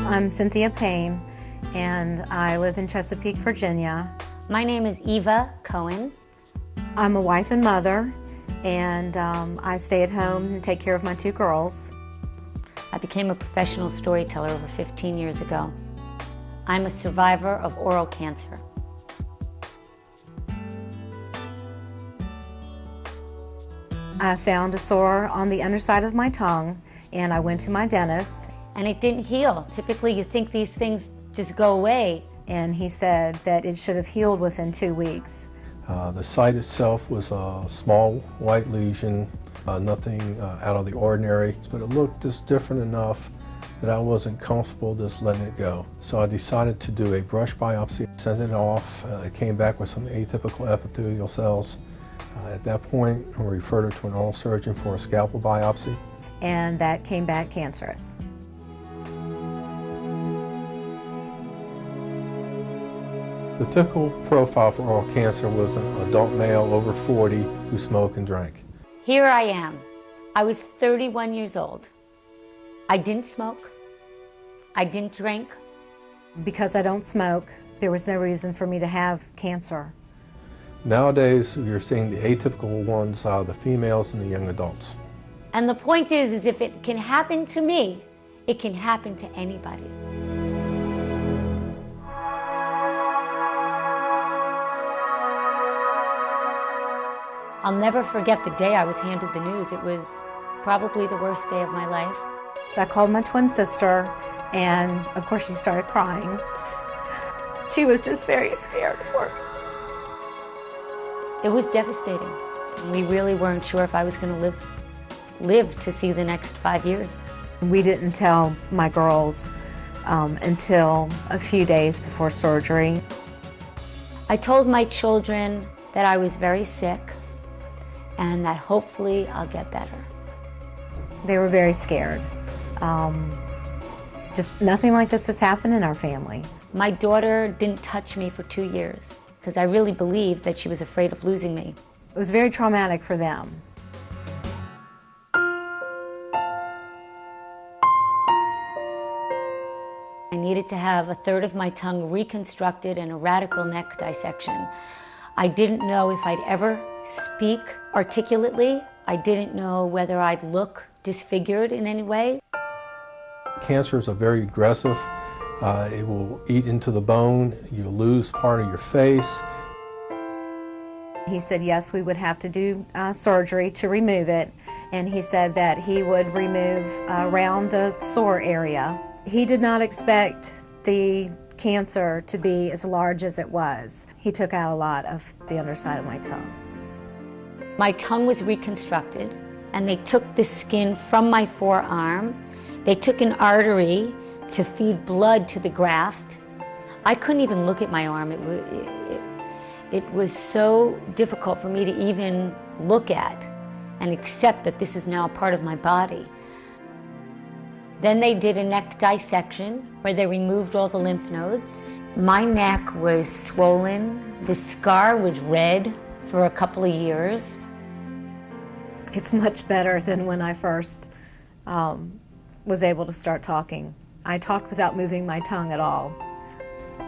I'm Cynthia Payne, and I live in Chesapeake, Virginia. My name is Eva Cohen. I'm a wife and mother, and I stay at home and take care of my two girls. I became a professional storyteller over 15 years ago. I'm a survivor of oral cancer. I found a sore on the underside of my tongue, and I went to my dentist. And it didn't heal. Typically you think these things just go away. And he said that it should have healed within 2 weeks. The site itself was a small white lesion, nothing out of the ordinary, but it looked just different enough that I wasn't comfortable just letting it go. So I decided to do a brush biopsy, sent it off. It came back with some atypical epithelial cells. At that point, I referred her to an oral surgeon for a scalpel biopsy. And that came back cancerous. The typical profile for oral cancer was an adult male over 40 who smoked and drank. Here I am. I was 31 years old. I didn't smoke. I didn't drink. Because I don't smoke, there was no reason for me to have cancer. Nowadays, you're seeing the atypical ones, the females and the young adults. And the point is if it can happen to me, it can happen to anybody. I'll never forget the day I was handed the news. It was probably the worst day of my life. I called my twin sister, and of course she started crying. She was just very scared for me. It was devastating. We really weren't sure if I was going to live to see the next 5 years. We didn't tell my girls until a few days before surgery. I told my children that I was very sick and that hopefully I'll get better. They were very scared. Just nothing like this has happened in our family. My daughter didn't touch me for 2 years because I really believed that she was afraid of losing me. It was very traumatic for them. I needed to have a third of my tongue reconstructed and a radical neck dissection. I didn't know if I'd ever speak articulately. I didn't know whether I'd look disfigured in any way. Cancer is very aggressive. It will eat into the bone. You'll lose part of your face. He said yes, we would have to do surgery to remove it, and he said that he would remove around the sore area. He did not expect the cancer to be as large as it was. He took out a lot of the underside of my tongue. My tongue was reconstructed, and they took the skin from my forearm. They took an artery to feed blood to the graft. I couldn't even look at my arm. It was so difficult for me to even look at and accept that this is now a part of my body. Then they did a neck dissection where they removed all the lymph nodes. My neck was swollen. The scar was red for a couple of years. It's much better than when I first was able to start talking. I talked without moving my tongue at all.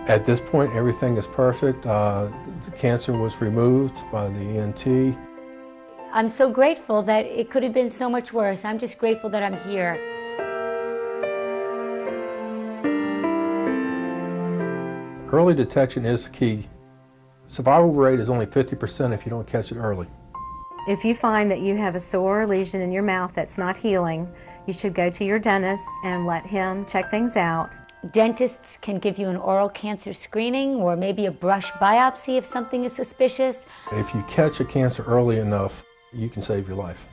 At this point, everything is perfect. The cancer was removed by the ENT. I'm so grateful that it could have been so much worse. I'm just grateful that I'm here. Early detection is key. Survival rate is only 50% if you don't catch it early. If you find that you have a sore lesion in your mouth that's not healing, you should go to your dentist and let him check things out. Dentists can give you an oral cancer screening or maybe a brush biopsy if something is suspicious. If you catch a cancer early enough, you can save your life.